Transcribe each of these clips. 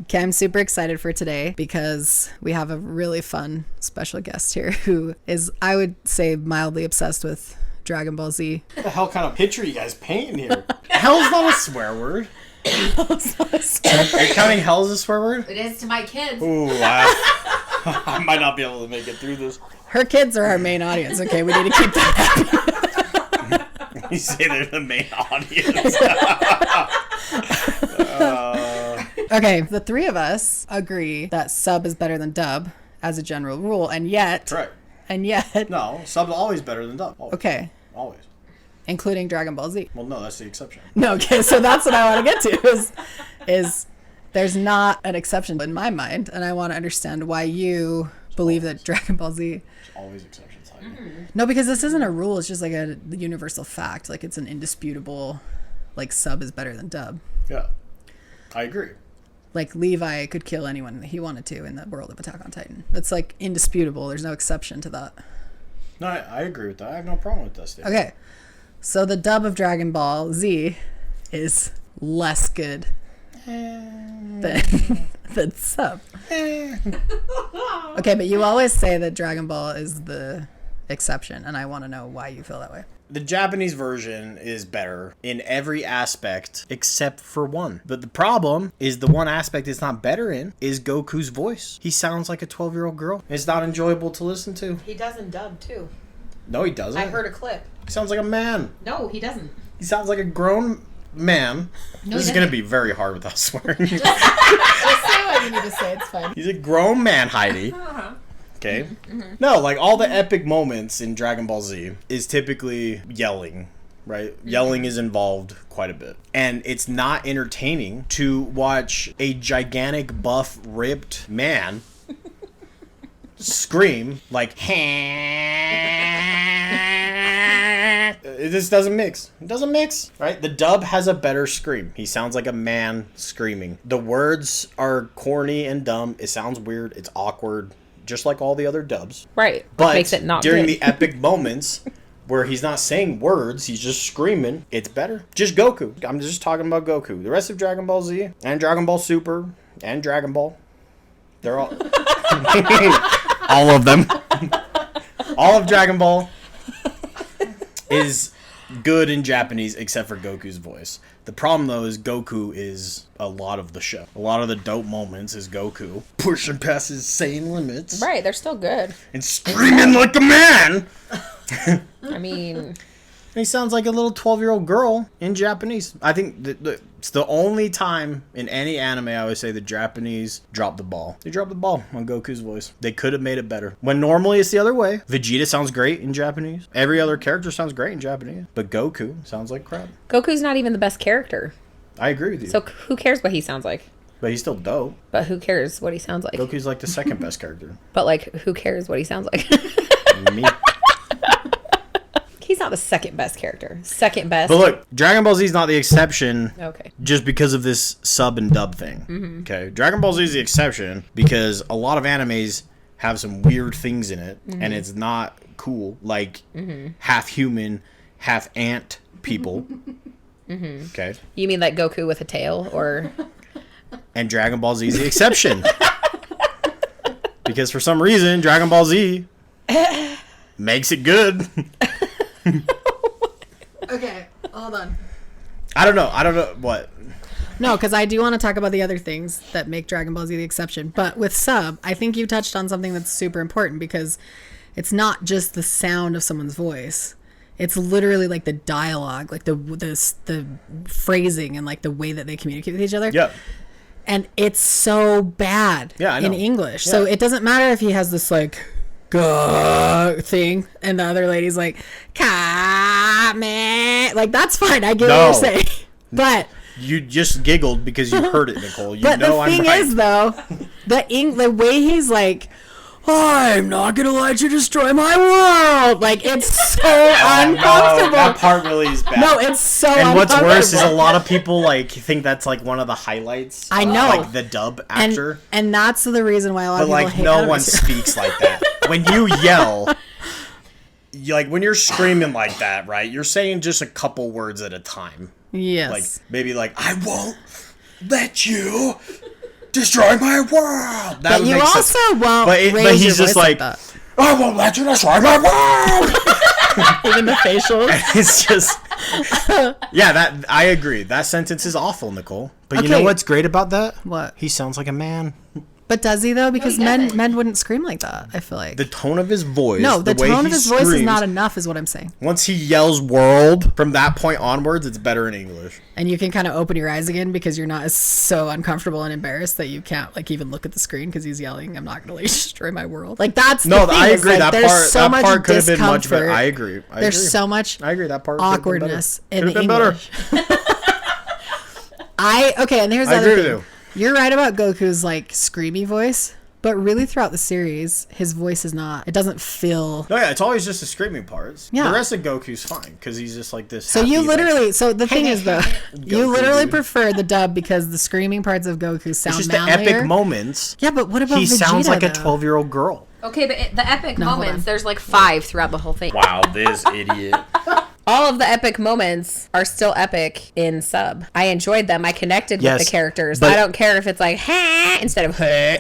Okay, I'm super excited for today because we have a really fun special guest here who is, I would say, mildly obsessed with Dragon Ball Z. What the hell kind of picture you guys painting here? Hell's not a swear word. Are you counting hell as a swear word? It is to my kids. Ooh, I might not be able to make it through this. Her kids are our main audience. Okay, we need to keep that happy. You say they're the main audience. Okay, the three of us agree that sub is better than dub as a general rule, and yet... Right. And yet... No, sub's always better than dub. Always. Okay. Always. Including Dragon Ball Z. Well, no, that's the exception. No, okay, so that's what I want to get to, is there's not an exception in my mind, and I want to understand why you believe that Dragon Ball Z... There's always exceptions. No, because this isn't a rule, it's just like a universal fact. Like, it's an indisputable, like, sub is better than dub. Yeah. I agree. Like, Levi could kill anyone he wanted to in the world of Attack on Titan. That's, like, indisputable. There's no exception to that. No, I agree with that. I have no problem with that statement. Okay. So the dub of Dragon Ball Z is less good than sub. Okay, but you always say that Dragon Ball is the exception, and I want to know why you feel that way. The Japanese version is better in every aspect except for one. But the problem is the one aspect it's not better in is Goku's voice. He sounds like a 12-year-old girl. It's not enjoyable to listen to. He doesn't dub, too. No, he doesn't. I heard a clip. He sounds like a man. No, he doesn't. He sounds like a grown man. No, This is going to be very hard without swearing. Just say what you need to say. It's fine. He's a grown man, Heidi. Okay? No, like all the epic moments in Dragon Ball Z is typically yelling, right? Yelling is involved quite a bit. And it's not entertaining to watch a gigantic, buff, ripped man scream like, it just doesn't mix. It doesn't mix, right? The dub has a better scream. He sounds like a man screaming. The words are corny and dumb. It sounds weird. It's awkward. Just like all the other dubs. Right. But makes it not during good. the epic moments where he's not saying words, he's just screaming, it's better. Just Goku. I'm just talking about Goku. The rest of Dragon Ball Z and Dragon Ball Super and Dragon Ball, they're all... all of them. All of Dragon Ball is good in Japanese except for Goku's voice. The problem, though, is Goku is a lot of the show. A lot of the dope moments is Goku pushing past his sane limits. Right, they're still good. And screaming like a man! I mean... He sounds like a little 12-year-old girl in Japanese. I think it's the only time in any anime I would say the Japanese dropped the ball. They dropped the ball on Goku's voice. They could have made it better. When normally it's the other way. Vegeta sounds great in Japanese. Every other character sounds great in Japanese. But Goku sounds like crap. Goku's not even the best character. I agree with you. So who cares what he sounds like? But he's still dope. But who cares what he sounds like? Goku's like the second best character. But like, who cares what he sounds like? Me. He's not the second best character. Second best. But look, Dragon Ball Z is not the exception. Okay. Just because of this sub and dub thing. Mm-hmm. Okay. Dragon Ball Z is the exception because a lot of animes have some weird things in it, and it's not cool. Like half human, half ant people. Okay. You mean like Goku with a tail, or? And Dragon Ball Z is the exception. Because for some reason, Dragon Ball Z makes it good. Okay, hold on. I don't know what. No, because I do want to talk about the other things that make Dragon Ball Z the exception. But with sub, I think you touched on something that's super important because it's not just the sound of someone's voice. It's literally like the dialogue, like the phrasing and like the way that they communicate with each other. Yeah. And it's so bad in English. Yeah. So it doesn't matter if he has this like thing and the other lady's like Kame. Like that's fine. I get what you're saying. But you just giggled because you heard it, Nicole. You but know the thing I'm right. is though, the way he's like, I'm not gonna let you destroy my world. Like it's so uncomfortable. No, that part really is bad. No, it's so and uncomfortable. what's worse is a lot of people like think that's like one of the highlights. I know, like the dub actor, and that's the reason why a lot of people hate no one anime. speaks like that. When you yell, when you're screaming like that, right? You're saying just a couple words at a time. Yes. Like maybe like I won't let you destroy my world. That But would you make also sense. won't But raise he's your just voice like like, that. I won't let you destroy my world. Even the facials. It's just, yeah, that I agree. That sentence is awful, Nicole. But you know Okay. what's great about that? What? He sounds like a man. But does he though? Because he doesn't. men wouldn't scream like that. I feel like. The tone of his voice. No, the way tone he of his voice is screams, not enough, is what I'm saying. Once he yells "world" from that point onwards, it's better in English. And you can kind of open your eyes again because you're not as so uncomfortable and embarrassed that you can't like even look at the screen because he's yelling, "I'm not going to destroy my world." Like that's No, the thing, I is, agree. like, That there's part, so that much part could have been much better. discomfort. I agree. There's agree. so much I agree. That part could've been better. awkwardness in Could've the been better. English. Okay, and here's the I other agree thing. with You're right about Goku's like screamy voice, but really throughout the series, his voice is not. It doesn't feel. No, yeah, it's always just the screaming parts. Yeah. The rest of Goku's fine because he's just like this. So you happy, literally. like, So the thing is though, you Goku, literally dude. prefer the dub because the screaming parts of Goku sound it's just the manlier. epic moments. Yeah, but what about He Vegeta, sounds like a though? 12-year-old girl. Okay, but the epic No, hold on. moments, there's like 5 throughout the whole thing. Wow, this idiot. All of the epic moments are still epic in sub. I enjoyed them. I connected Yes, with the characters. but- I don't care if it's like, ha, instead of, ha.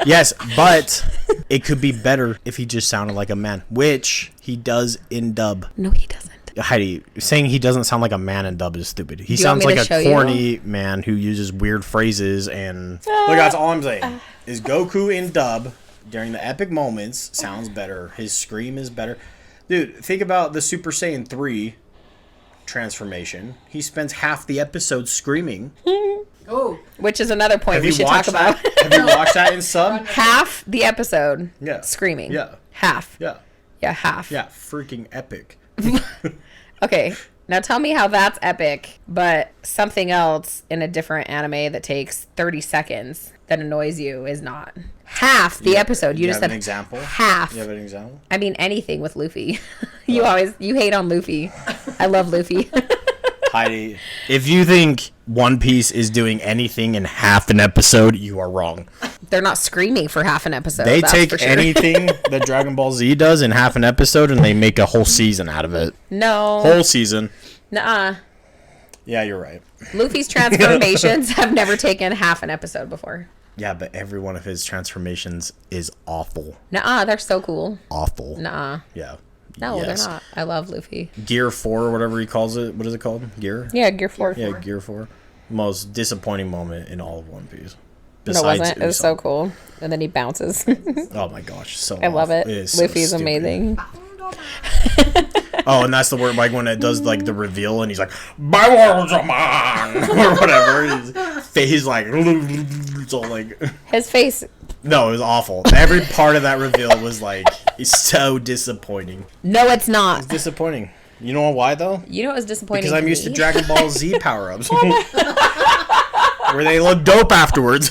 Yes, but it could be better if he just sounded like a man, which he does in dub. No, he doesn't. Heidi, saying he doesn't sound like a man in dub is stupid. He Do you want sounds me like to a show you? corny man who uses weird phrases and... Look, that's all I'm saying. Is Goku in dub, during the epic moments, sounds better. His scream is better. Dude, think about the Super Saiyan 3 transformation. He spends half the episode screaming. Which is another point Have we you should talk watched about. that? Have you watched that in sub? Half the episode Yeah. screaming. Yeah. Half. Yeah. Yeah, half. Yeah, freaking epic. Okay, now tell me how that's epic, but something else in a different anime that takes 30 seconds that annoys you is not. Half the episode. You Do just have said an example? half. You have an example? I mean, anything with Luffy. You hate on Luffy. I love Luffy. Heidi, if you think One Piece is doing anything in half an episode, you are wrong. They're not screaming for half an episode. They that's take for sure. anything that Dragon Ball Z does in half an episode and they make a whole season out of it. No. Whole season. Nuh-uh. Yeah, you're right. Luffy's transformations have never taken half an episode before. Yeah, but every one of his transformations is awful. Nuh-uh, they're so cool. Awful. Nuh-uh. Yeah. No, Yes. they're not. I love Luffy. Gear 4 or whatever he calls it. What is it called? Gear? Yeah, Gear 4. Yeah, Gear 4. Most disappointing moment in all of One Piece. No, it wasn't. It was so Usopp. cool. And then he bounces. Oh my gosh, so I love it. is so Luffy's stupid. amazing. Oh, and that's the word like when it does like the reveal and he's like, "My world's a man," or whatever. His face like, it's all like, His face. no, it was awful. Every part of that reveal was like, it's so disappointing. No, it's not. Disappointing. You know why though? You know what was disappointing? Because I'm used to me? Dragon Ball Z power ups, where they look dope afterwards.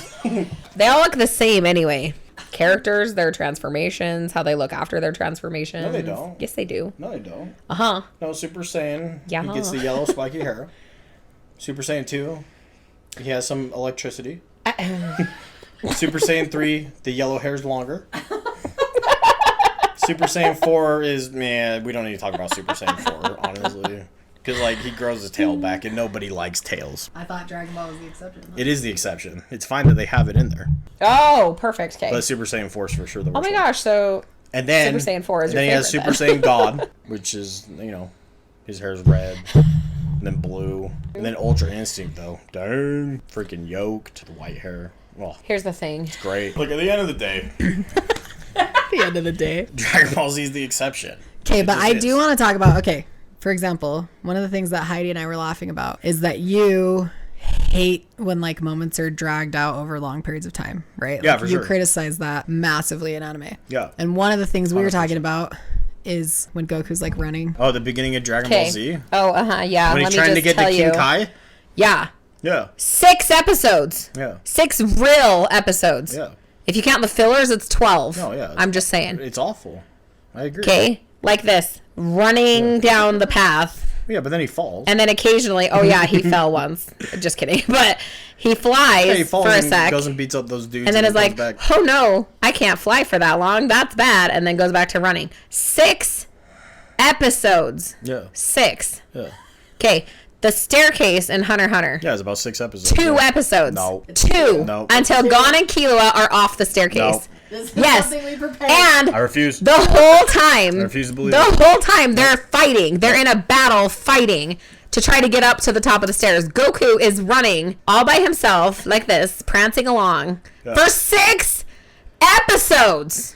They all look the same anyway. Characters, their transformations, how they look after their transformations. No, they don't. Yes, they do. No, they don't. Uh-huh. No, Super Saiyan. Yeah. He gets the yellow spiky hair. Super Saiyan 2, he has some electricity. Super Saiyan 3, the yellow hair's longer. Super Saiyan 4 is, man, we don't need to talk about Super Saiyan 4, honestly. Because, like, he grows his tail back, and nobody likes tails. I thought Dragon Ball was the exception. It is the exception. It's fine that they have it in there. Oh, perfect. Okay. But Super Saiyan 4 is for sure the worst Oh my one. gosh, so And then, Super Saiyan 4 is and your then he has favorite, Super Saiyan God, which is, you know, his hair's red, and then blue, and then Ultra Instinct, though. Dang. Freaking yoked, the white hair. Oh, here's the thing. great. Look, at the end of the day, At the end of the day. Dragon Ball Z is the exception. Okay, It but just I is. do want to talk about, okay, for example, one of the things that Heidi and I were laughing about is that you hate when like moments are dragged out over long periods of time, right? Yeah, Like, for you sure. criticize that massively in anime. Yeah. And one of the things we were 100%. talking about is when Goku's like running. Oh, the beginning of Dragon Ball Okay. Z? Oh, yeah. When Let he's me trying to just get tell to you. King Kai? Yeah. Yeah. 6 episodes. Yeah. 6 real episodes. Yeah. If you count the fillers, it's 12. No, yeah. I'm just saying. It's awful. I agree. Okay? Like this. Running down the path. Yeah, but then he falls. And then occasionally, oh yeah, he fell once. Just kidding. But he flies Yeah, he falls for a and sec. goes and beats up those dudes. And then he is like, comes back. oh no, I can't fly for that long. That's bad. And then goes back to running. 6 episodes. Yeah. 6. Yeah. Okay. The staircase in Hunter x Hunter. Yeah, it's about 6 episodes. 2 yeah. episode. No. 2. No. Until Gon and Killua are off the staircase. No. This is Yes. something we prepared. And I refuse. the whole time, I refuse to believe the it. whole time they're fighting. They're in a battle fighting to try to get up to the top of the stairs. Goku is running all by himself like this, prancing along for 6 episodes.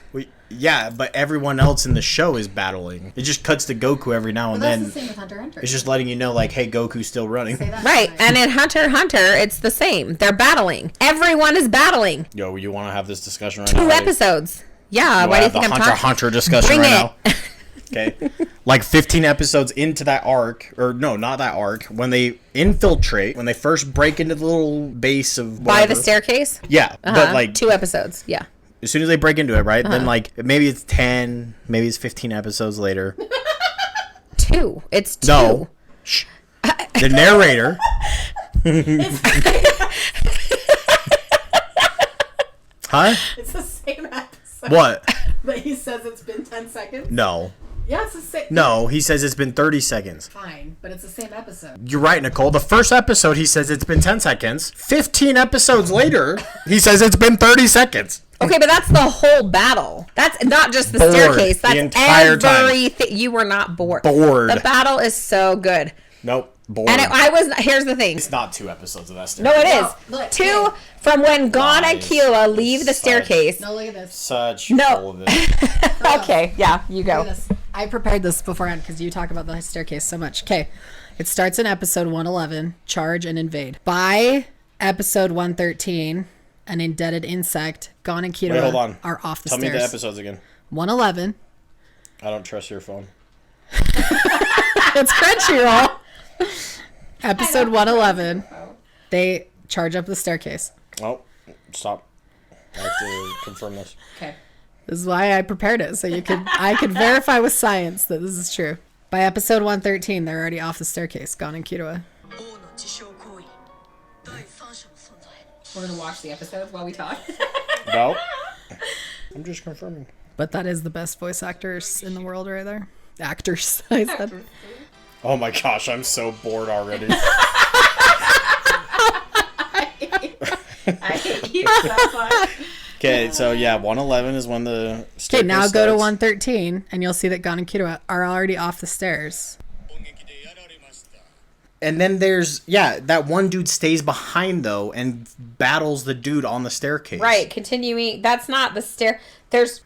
Yeah, but everyone else in the show is battling. It just cuts to Goku every now and That's then. the same with Hunter x Hunter. It's just letting you know, like, hey, Goku's still running. Say that Right, tonight. and in Hunter x Hunter, it's the same. They're battling. Everyone is battling. Yo, you want to have this discussion right now? 2 episodes. Yeah, You why do you have think the I'm Hunter talking? Hunter discussion Bring right it. now? Okay. Like 15 episodes into that arc, or no, not that arc, when they infiltrate, when they first break into the little base of By whatever. the staircase? Yeah, but like 2 episodes. Yeah. as soon as they break into it, right? Then like maybe it's 10, maybe it's 15 episodes later. 2. It's 2. No. Shh. The narrator. Huh? It's the same episode. What? But he says it's been 10 seconds. No. Yeah, it's the same. No, he says it's been 30 seconds. Fine, but it's the same episode. You're right, Nicole. The first episode, he says it's been 10 seconds. 15 episodes later, he says it's been 30 seconds. Okay, but that's the whole battle. That's not just the Bored staircase. That's the entire time. everything. You were not bored. Bored. The battle is so good. Nope. Bored. And I was. Here's the thing. It's not 2 episodes of that No, staircase. it is. No, look, 2 look. from when Gon and Lies. Killua leave the Such- staircase. No, look at this. Such No. full of it. Okay, yeah, you Look go. at this. I prepared this beforehand because you talk about the staircase so much. Okay. It starts in episode 111, Charge and Invade. By episode 113, an indebted insect, Gon and Wait, hold Killua on. are off the Tell stairs. me the episodes again. 111. I don't trust your phone. It's Crunchyroll. Episode 111. They charge up the staircase. Oh, stop. I have to confirm this. Okay. This is why I prepared it, so I could verify with science that this is true. By episode 113, they're already off the staircase, Gon and Killua. We're gonna watch the episodes while we talk. No. I'm just confirming. But that is the best voice actors in the world right there. Actors, I said. Oh my gosh, I'm so bored already. I hate you so much. Okay, so yeah, 111 is when the Okay, staircase now go to starts. 113, and you'll see that Gon and Killua are already off the stairs. And then there's, yeah, that one dude stays behind, though, and battles the dude on the staircase. Right, continuing. That's not the stair. There's.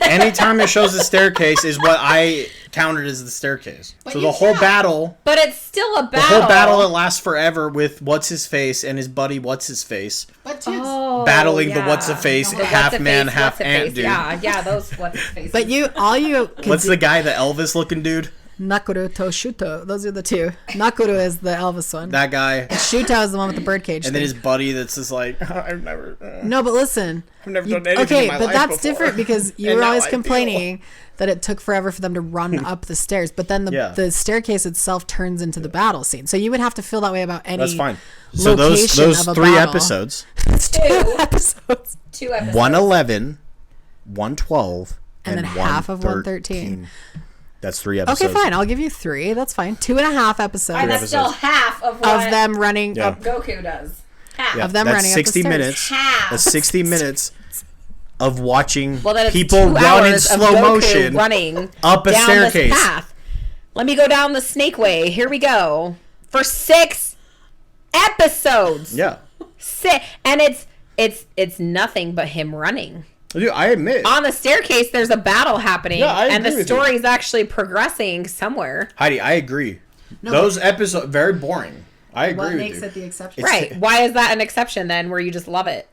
Anytime it shows the staircase is what I counted as the staircase. So you the whole can't. battle, But it's still a the battle. whole battle, it lasts forever with What's-His-Face and his buddy What's-His-Face. But dudes, Oh, battling the yeah. What's-A-Face, The half what's-a-face, man, half what's-a-face. ant dude. Yeah, those what's-a-face. but all you can What's do, the guy, the Elvis-looking dude? Nakuru to Shuto. Those are the two. Nakuru is the Elvis one. That guy. Shuto is the one with the birdcage. And then thing. his buddy that's just like, I've never... No, but listen. I've never You- done anything okay, in my but life that's before. different because you And were now always I feel- complaining that it took forever for them to run up the stairs. But then Yeah. the staircase itself turns into the battle scene. So you would have to feel that way about any That's fine. So location those of a 3 battle. episodes, It's 2 episodes. 2 episodes. 111, 112, And then half of 113. That's 3 episodes. Okay, fine. I'll give you 3. That's fine. 2.5 episodes And that's still episodes. half of what of them running Yeah. up. Goku does. Half. Yeah, of them that's running up the 60 stairs. minutes. Half. That's 60 minutes of watching Well, then it's people 2 run in hours of slow Goku motion running up a down staircase. This path. Let me go down the snake way. Here we go. For 6 episodes. Yeah. And it's nothing but him running. Dude, I admit. On the staircase, there's a battle happening, Yeah, I and agree the with you. story is actually progressing somewhere. Heidi, I agree. No, Those episodes, very boring. I agree What with makes you. it the exception? It's- Right. Why is that an exception then where you just love it?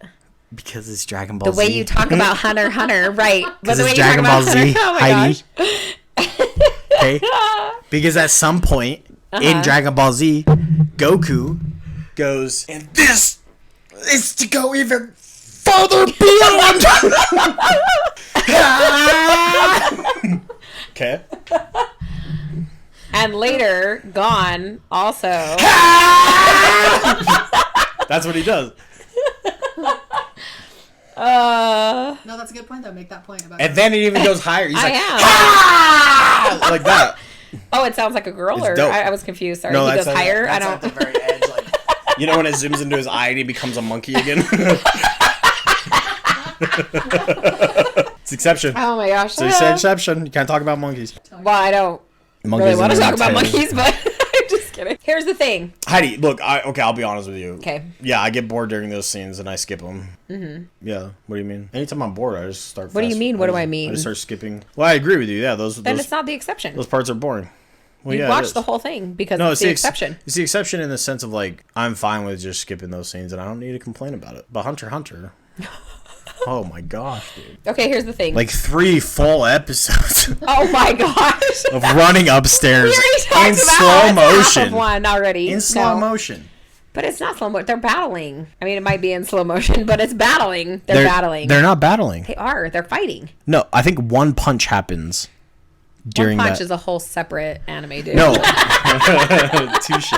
Because it's Dragon Ball The way Z. you talk about Hunter x Hunter, right. But Because the way it's you talk Dragon about Ball Z, Hunter, oh my Heidi. gosh. Okay? Because at some point Uh-huh. in Dragon Ball Z, Goku goes, and this is to go even further beyond. Okay. And later, Gon also. That's what he does. No, that's a good point, though. Make that point about And then it even goes higher. He's I like, am. "Ah!" like that. Oh, it sounds like a girl, It's or dope. I was confused. Sorry, No, he goes that's higher. I that's don't. at the very edge, like you know when it zooms into his eye and he becomes a monkey again. It's exception. Oh my gosh. So you say exception. You can't talk about monkeys. Well, I don't really want to talk about monkeys, but I'm just kidding. Here's the thing. Heidi, look, I'll be honest with you. Okay. Yeah, I get bored during those scenes and I skip them. Mm-hmm. Yeah. What do you mean? Anytime I'm bored, I just start. What do you mean? What do I mean? I just start skipping. Well, I agree with you. Yeah, those. Then it's not the exception. Those parts are boring. Well, You yeah, it watch is. the whole thing because No, it's the exception. It's the exception in the sense of like I'm fine with just skipping those scenes and I don't need to complain about it. But Hunter x Hunter. Oh my gosh, dude. Okay, here's the thing. Like 3 full episodes Oh my gosh. of running upstairs We already talked in about slow half of motion. one already. In slow No. motion. But it's not slow motion. They're battling. I mean, it might be in slow motion, but it's battling. They're battling. They're not battling. They are. They're fighting. No, I think one punch happens during One Punch that. is a whole separate anime, dude. No. Touche.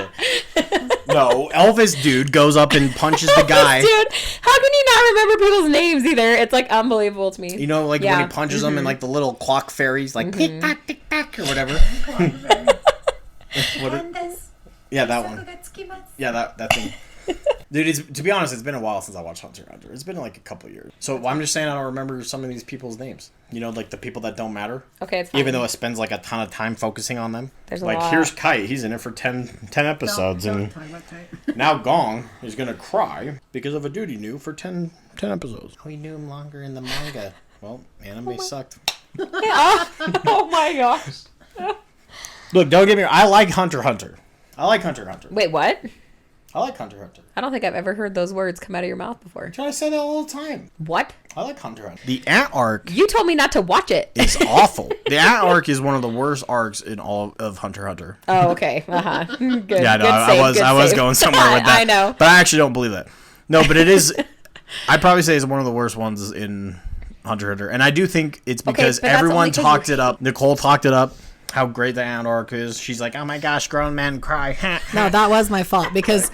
No, Elvis dude goes up and punches the guy. Dude, how can you not remember people's names either? It's like unbelievable to me. You know, like Yeah. when he punches them and like the little clock fairies, like tick tock or whatever. Yeah, that one. Yeah, that thing. Dude, to be honest, it's been a while since I watched Hunter x Hunter. It's been like a couple years. So I'm just saying I don't remember some of these people's names. You know, like the people that don't matter. Okay, it's fine. Even though it spends like a ton of time focusing on them. There's a like lot. here's Kite. He's in it for 10 episodes. Don't And talk about Kite. now Gong is going to cry because of a dude he knew for 10 episodes. Oh, he knew him longer in the manga. Well, anime sucked. Oh my gosh. Look, don't get me wrong. I like Hunter x Hunter. I like Hunter x Hunter. Wait, what? I like Hunter x Hunter. I don't think I've ever heard those words come out of your mouth before. I say that all the time. What? I like Hunter x Hunter. The Ant arc You told me not to watch it. is awful. The Ant arc is one of the worst arcs in all of Hunter x Hunter. Oh, okay. Uh-huh. Good. Yeah, no, Good I save, was good I was save. going somewhere with that. I know. But I actually don't believe that. No, but it is I'd probably say it's one of the worst ones in Hunter x Hunter. And I do think it's because but that's everyone only 'cause talked you- it up. Nicole talked it up. How great the Ant arc is. She's like, "Oh my gosh, grown men cry." No, that was my fault because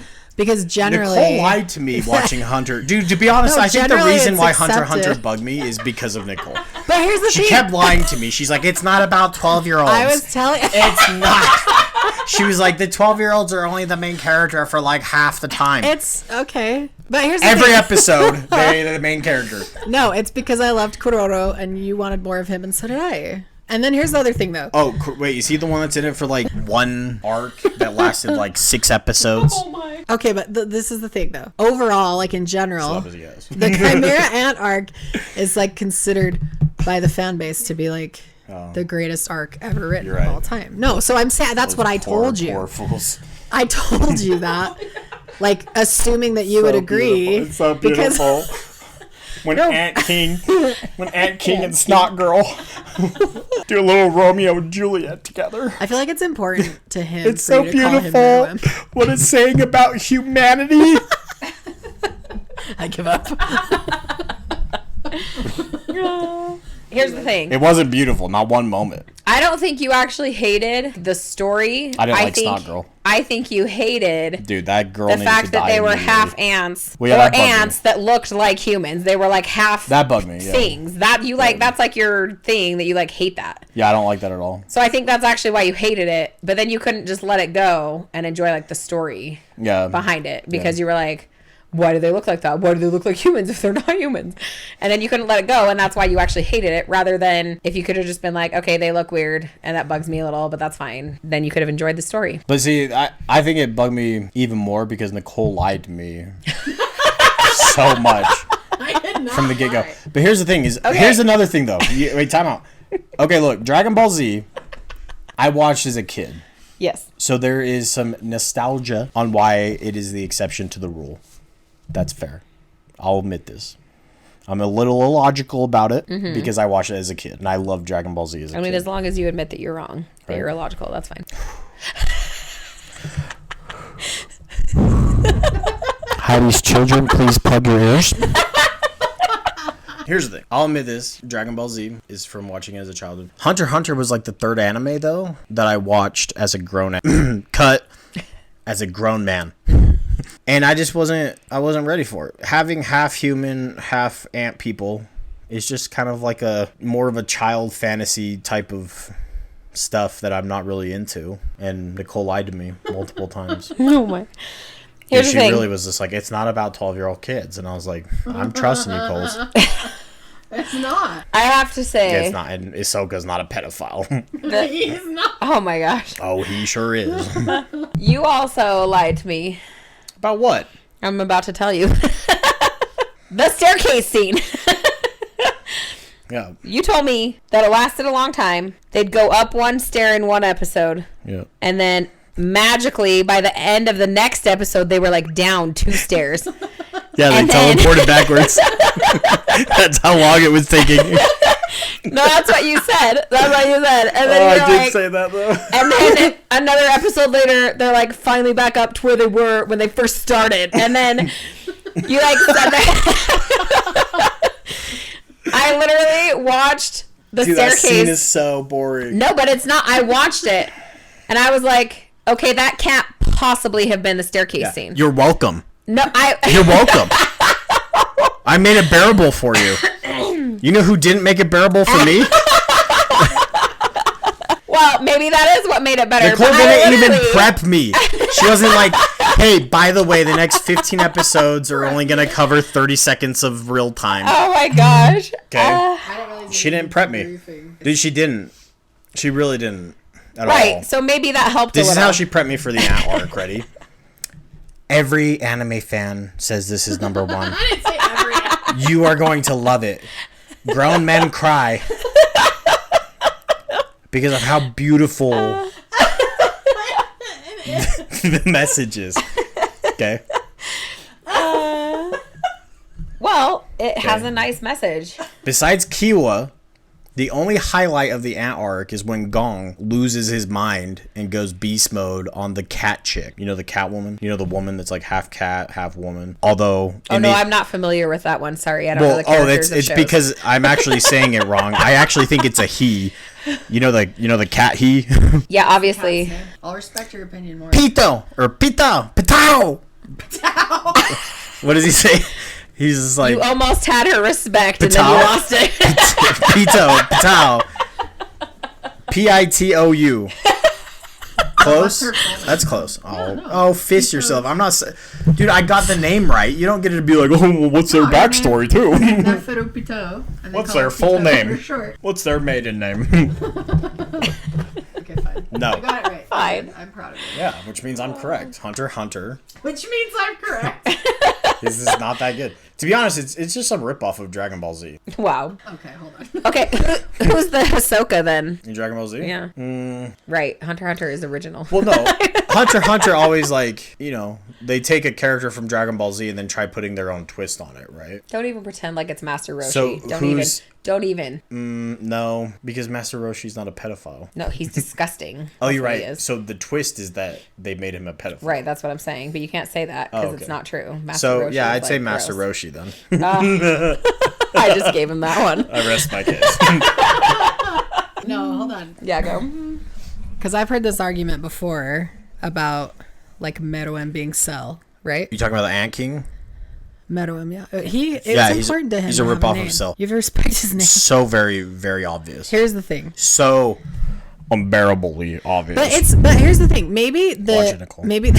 generally Nicole lied to me watching Hunter. Dude, to be honest, No, I think the generally reason it's why Hunter x Hunter accepted. bugged me is because of Nicole. But here's the She thing. kept lying to me. She's like, it's not about 12-year-olds. I was telling It's not. She was like, the 12-year-olds are only the main character for like half the time. it's okay. But here's the Every thing. episode, they're the main character. No, it's because I loved Kuroro and you wanted more of him and so did I. And then here's the other thing though. Oh, wait, is he the one that's in it for like one arc that lasted like 6 episodes? Okay, but this is the thing though. Overall, like in general, Sub as he is. the Chimera Ant arc is like considered by the fan base to be like the greatest arc ever written You're of right. all time. No, so I'm saying that's what I told you. Poor fools. I told you that, like assuming that you would agree. It's so because- beautiful. When Ant King and Snot Girl do a little Romeo and Juliet together. I feel like it's important to him. It's for so you to call him beautiful. Merwin. What it's saying about humanity. I give up. Here's the thing. It wasn't beautiful, not one moment. I don't think you actually hated the story. I didn't like think, Snot Girl. I think you hated Dude, that girl the needed fact to that die they were immediately. half ants Well, yeah, or that bugged me. ants that looked like humans. They were like half That bugged me, yeah. things. That you like that's like your thing that you like hate that. Yeah, I don't like that at all. So I think that's actually why you hated it, but then you couldn't just let it go and enjoy like the story Yeah. behind it because you were like, why do they look like that? Why do they look like humans if they're not humans? And then you couldn't let it go, and that's why you actually hated it, rather than if you could have just been like, okay, they look weird, and that bugs me a little, but that's fine. Then you could have enjoyed the story. But see, I think it bugged me even more because Nicole lied to me so much from the get-go. But here's the thing here's another thing though. Wait, time out. Okay, look, Dragon Ball Z, I watched as a kid. Yes. So there is some nostalgia on why it is the exception to the rule. That's fair. I'll admit this. I'm a little illogical about it because I watched it as a kid and I love Dragon Ball Z as a kid. I mean, as long as you admit that you're wrong, that Right. you're illogical, that's fine. Heidi's children, please plug your ears. Here's the thing. I'll admit this. Dragon Ball Z is from watching it as a child. Hunter x Hunter was like the third anime, though, that I watched as a grown cut as a grown man. And I just wasn't ready for it. Having half human, half ant people is just kind of like a more of a child fantasy type of stuff that I'm not really into, and Nicole lied to me multiple times. Oh my. And Here's the she thing. really was just like, it's not about 12-year-old kids, and I was like, I'm trusting you, Coles. It's not. I have to say. It's not, and Ahsoka's not a pedophile. He's not. Oh my gosh. Oh, he sure is. You also lied to me. About what? I'm about to tell you. The staircase scene. Yeah. You told me that it lasted a long time. They'd go up one stair in one episode. Yeah. And then magically, by the end of the next episode, they were like down 2 stairs. Yeah, they And then- teleported backwards. That's how long it was taking. No, that's what you said. That's what you said. And then Oh, you're I did like, say that, though. and then another episode later, they're like finally back up to where they were when they first started. And then you like said that. I literally watched the Dude, that staircase. scene is so boring. No, but it's not. I watched it, and I was like, okay, that can't possibly have been the staircase scene. You're welcome. No, You're welcome. I made it bearable for you. You know who didn't make it bearable for me? Well, maybe that is what made it better. Nicole but I didn't even literally- prep me. She wasn't like, hey, by the way, the next 15 episodes are only going to cover 30 seconds of real time. Oh my gosh. Okay? I didn't really She didn't prep me. briefing. Dude, she didn't. She really didn't. At Right. all. So maybe that helped This a is little. how she prepped me for the ant arc. Ready? Every anime fan says this is number one. I didn't say every. You are going to love it. Grown men cry because of how beautiful the message is. Okay. Well, it has a nice message. Besides Kiwa, the only highlight of the ant arc is when Gong loses his mind and goes beast mode on the cat chick. You know, the cat woman? You know, the woman that's like half cat, half woman. Although... Oh no, I'm not familiar with that one. Sorry, I don't know Well, the characters it's of shows. because I'm actually saying it wrong. I actually think it's a he. You know the cat he? Yeah, obviously. I'll respect your opinion more. Pito or Pito, Pitao. What does he say? He's just like You almost had her respect and then you Patal? lost it. Pito, Pitao. Pitou. Close? That's close. Oh, fist yourself. I'm not. Dude, I got the name right. You don't get to be like, oh, well, what's their backstory too? What's their full name? Short. What's their maiden name? Okay, fine. No. I got it right. Fine. I'm proud of you. Yeah, which means I'm correct. Hunter x Hunter. Which means I'm correct. This is not that good. To be honest, it's just a ripoff of Dragon Ball Z. Wow. Okay, hold on. Okay, who's the Ahsoka then? In Dragon Ball Z? Yeah. Right. Hunter x Hunter is original. Well, no. Hunter x Hunter always, like, you know, they take a character from Dragon Ball Z and then try putting their own twist on it, right? Don't even pretend like it's Master Roshi. So Don't even. No, because Master Roshi's not a pedophile. No, he's disgusting. Oh, you're That's what he right. is. So the twist is that they made him a pedophile. Right, that's what I'm saying. But you can't say that because Oh, okay. it's not true. Master So, Roshi yeah, is, I'd say like, Master gross. Roshi then. I just gave him that one. I rest my case. No, hold on. Yeah, go. Because I've heard this argument before about, like, Meruem being Cell, right? You talking about the Ant King? Meruem, yeah. It's he's important to him. he's a to have ripoff name. of Cell. You have to respect his name. So very, very obvious. Here's the thing. So unbearably obvious. But here's the thing. Maybe Watch it, Nicole. maybe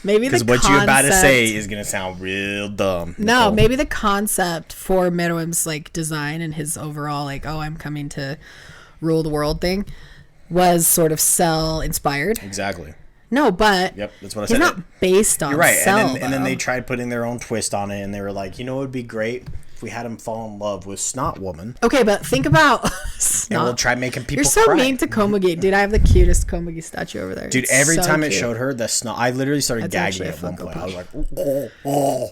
maybe Because the what you're about to concept- say is gonna sound real dumb. No, Nicole. maybe the concept for Meruem's like design and his overall like, oh, I'm coming to rule the world thing was sort of Cell inspired. Exactly. No, but Yep, that's what I he's said. not based on You're right. Cell. And then though. they tried putting their own twist on it, and they were like, you know, it would be great if we had him fall in love with Snot Woman, Okay, but think about and we'll try making people You're so cry. mean to Komagi. Dude, I have the cutest Komagi statue over there. Dude, It's every so time it cute. showed her the Snot, I literally started That's gagging actually at a one Funko point. I was Pop. like, oh.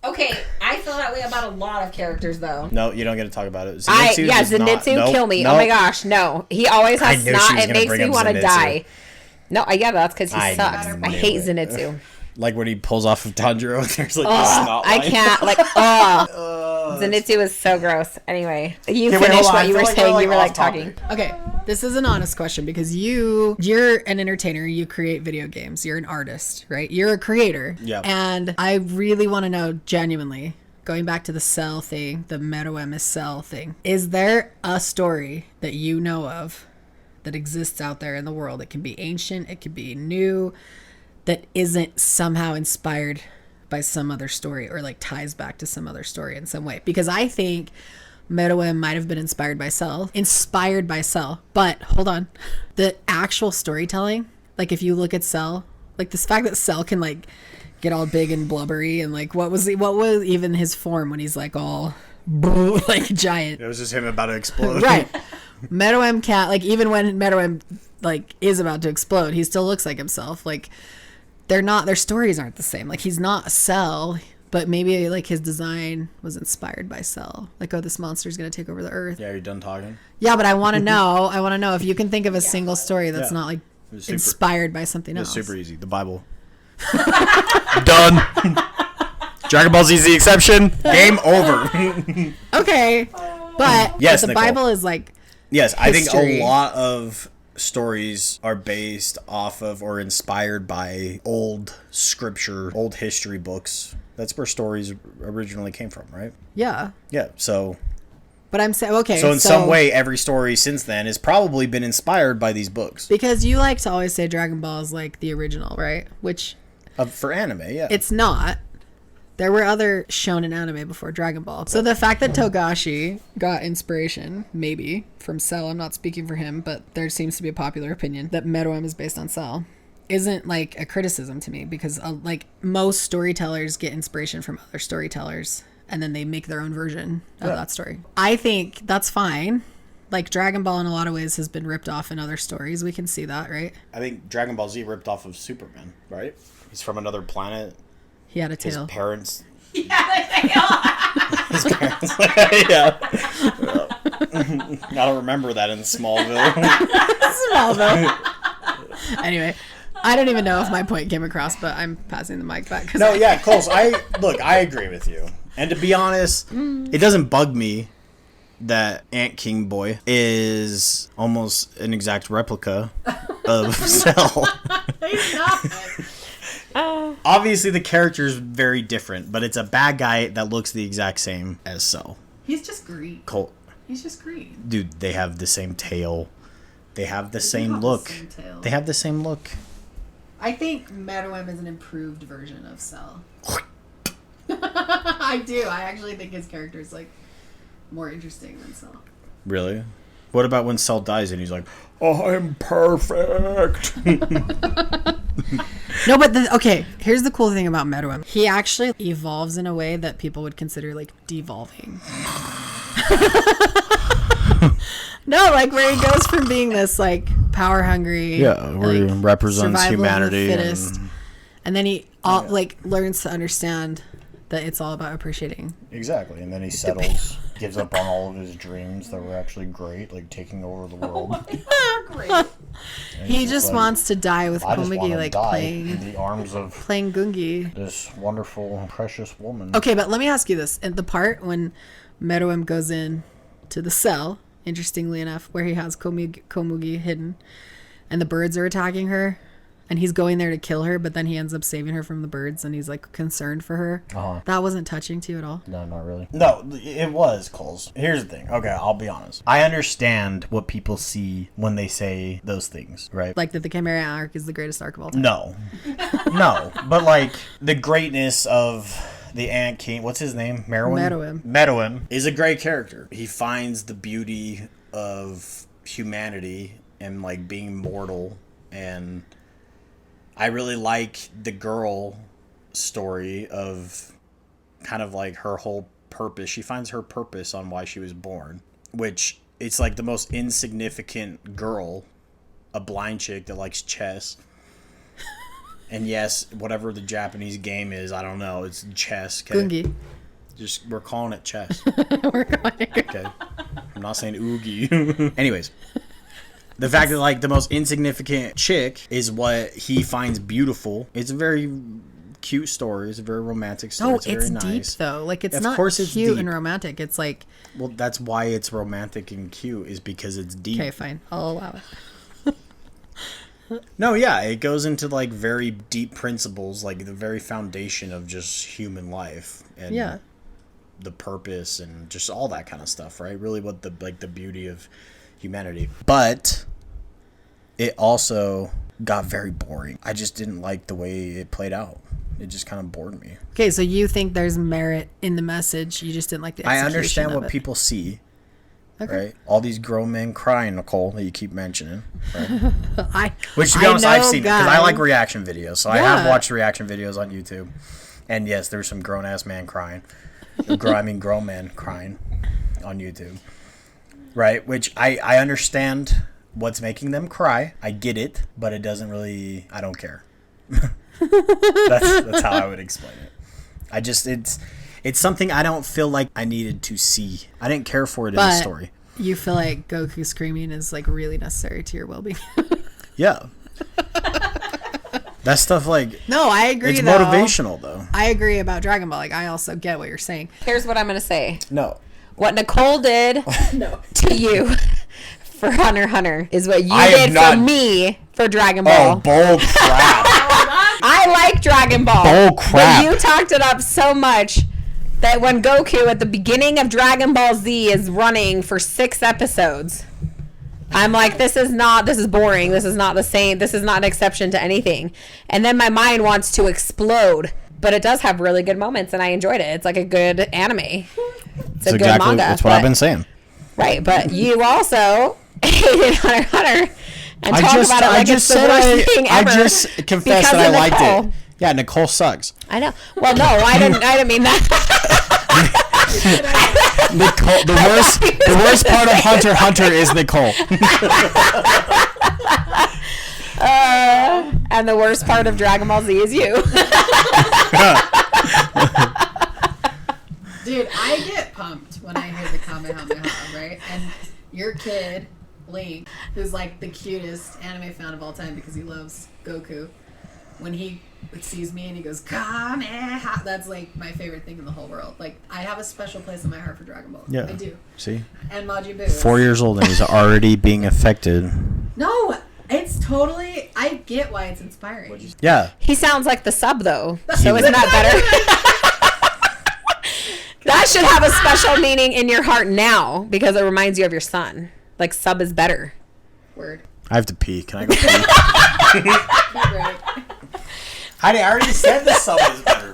Okay, I feel that way about a lot of characters, though. No, you don't get to talk about it. Zenitsu, kill me. Oh my gosh, no. He always I has knew she snot. was It gonna makes bring me up want to Zenitsu. die. No, yeah, that's because he I sucks. knew I hate it. Zenitsu. Like when he pulls off of Tanjiro, there's like the snot I line. can't, like, Zenitsu is so gross. Anyway, you Okay, wait, finished hold on. what I you feel were like saying. we're, You were like off talking. topic. Okay, this is an honest question because you're an entertainer. You create video games. You're an artist, right? You're a creator. Yeah. And I really want to know genuinely, going back to the Cell thing, the Meruem is Cell thing, is there a story that you know of that exists out there in the world. It can be ancient, it could be new, that isn't somehow inspired by some other story or like ties back to some other story in some way. Because I think Meruem might have been inspired by Cell, but hold on. The actual storytelling, like if you look at Cell, like this fact that Cell can like get all big and blubbery and like what was even his form when he's like all like giant. It was just him about to explode. Right. Meruem can't, like even when Meruem like is about to explode, he still looks like himself. Like their stories aren't the same. Like he's not Cell, but maybe like his design was inspired by Cell. Like, oh, this monster's gonna take over the earth. Yeah, you're done talking? Yeah, but I want to know. If you can think of a single story that's not like inspired by something else. It's super easy. The Bible. Done. Dragon Ball Z is the exception. Game over. Okay, but Yes, the Nicole. Bible is like Yes, I think history. a lot of stories are based off of or inspired by old scripture, old history books. That's where stories originally came from, right? yeah. Yeah, so But I'm saying okay. in some way, every story since then has probably been inspired by these books. because you like to always say Dragon Ball is like the original, right? Which For anime, yeah. it's not. There were other shonen anime before Dragon Ball. So the fact that Togashi got inspiration, maybe, from Cell, I'm not speaking for him, but there seems to be a popular opinion that Meruem is based on Cell, isn't like a criticism to me, because like most storytellers get inspiration from other storytellers and then they make their own version of that story. I think that's fine. Like Dragon Ball in a lot of ways has been ripped off in other stories. We can see that, right? I think Dragon Ball Z ripped off of Superman, right? He's from another planet. He had a His tail. parents. Yeah. His parents. Yeah. I don't remember that in Smallville. Smallville. Anyway, I don't even know if my point came across, but I'm passing the mic back. No, yeah, Coles. I agree with you. And to be honest, it doesn't bug me that Ant King Boy is almost an exact replica of Cell. Obviously, the character is very different, but it's a bad guy that looks the exact same as Cell. He's just green. Colt, He's just green. dude, they have the same tail. They have the do same have the look. same tail. They have the same look. I think Meruem is an improved version of Cell. I do. I actually think his character is like more interesting than Cell. Really? What about when Cell dies and he's like, "Oh, I'm perfect." No, but okay, here's the cool thing about Meruem. He actually evolves in a way that people would consider like devolving. No, like where he goes from being this like power hungry, where he represents survival of the humanity fittest, and then he like learns to understand that it's all about appreciating. Exactly, and then he settles, gives up on all of his dreams that were actually great, like taking over the world. Great. He just wants to die with Komugi, like in the arms of playing Gungi. this wonderful, precious woman. Okay, but let me ask you this: in the part when Meruem goes in to the cell, interestingly enough, where he has Komugi hidden, and the birds are attacking her, and he's going there to kill her, but then he ends up saving her from the birds, and he's like concerned for her. That wasn't touching to you at all? No, not really. No, it was, Coles. Here's the thing. Okay, I'll be honest. I understand what people see when they say those things, right? Like that the Chimera arc is the greatest arc of all time. No. No, but like the greatness of the Ant King, what's his name? Meruem. Meruem is a great character. He finds the beauty of humanity and like being mortal, and I really like the girl story of kind of like her whole purpose. She finds her purpose on why she was born, which it's like the most insignificant girl, a blind chick that likes chess. And yes, whatever the Japanese game is, I don't know. It's chess. Okay? Gungi. Just we're calling it chess. We're going. Okay. I'm not saying oogie. Anyways, the fact that like the most insignificant chick is what he finds beautiful. It's a very cute story. It's a very romantic story. No, it's it's very deep nice. though. Like it's Of not course it's cute deep. and romantic. It's like, Well, that's why it's romantic and cute, is because it's deep. okay, fine, I'll allow it. No, yeah, it goes into like very deep principles, like the very foundation of just human life and Yeah. the purpose and just all that kind of stuff, right? Really what the beauty of humanity. But it also got very boring. I just didn't like the way it played out. It just kind of bored me. Okay, so you think there's merit in the message. You just didn't like the execution I understand of what it. people see. Okay. Right? All these grown men crying, Nicole, that you keep mentioning. Right? Which, to I be honest, I've know seen it because I guys. like reaction videos. So I have Yeah. watched reaction videos on YouTube. And yes, there's some grown-ass man crying. Grown man crying on YouTube. Right? Which I understand what's making them cry. I get it. But it doesn't really... I don't care. That's how I would explain it. It's something I don't feel like I needed to see. I didn't care for it in the story. You feel like Goku screaming is like really necessary to your well-being. Yeah. That stuff, like... No, I agree, It's though. motivational, though. I agree about Dragon Ball. Like, I also get what you're saying. Here's what I'm going to say. No. What Nicole did to you for Hunter x Hunter is what you I did have for not- me for Dragon Ball. Oh, bull crap. I like Dragon Ball. Bull crap. But you talked it up so much that when Goku at the beginning of Dragon Ball Z is running for 6 episodes, I'm like, this is boring. This is not the same. This is not an exception to anything. And then my mind wants to explode. But it does have really good moments, and I enjoyed it. It's like a good anime. It's a good manga. That's what I've been saying. Right, but you also hated Hunter x Hunter and talk about it like it's the worst thing ever. I just confessed because that I of liked Nicole. it. Yeah, Nicole sucks. I know. Well, no, I didn't mean that. Nicole, the worst part of Hunter x Hunter is Nicole. And the worst part of Dragon Ball Z is you. Dude, I get pumped when I hear the Kamehameha, right? And your kid, Link, who's like the cutest anime fan of all time because he loves Goku, when he sees me and he goes, Kamehameha, that's like my favorite thing in the whole world. Like, I have a special place in my heart for Dragon Ball. Yeah. I do. See? And Majin Buu. 4 years old and he's already being affected. No, it's totally, I get why it's inspiring. Yeah. He sounds like the sub, though. So isn't that better? That should have a special meaning in your heart now because it reminds you of your son. Like, sub is better. Word. I have to pee. Can I go pee? Right. Heidi, I already said the sub is better.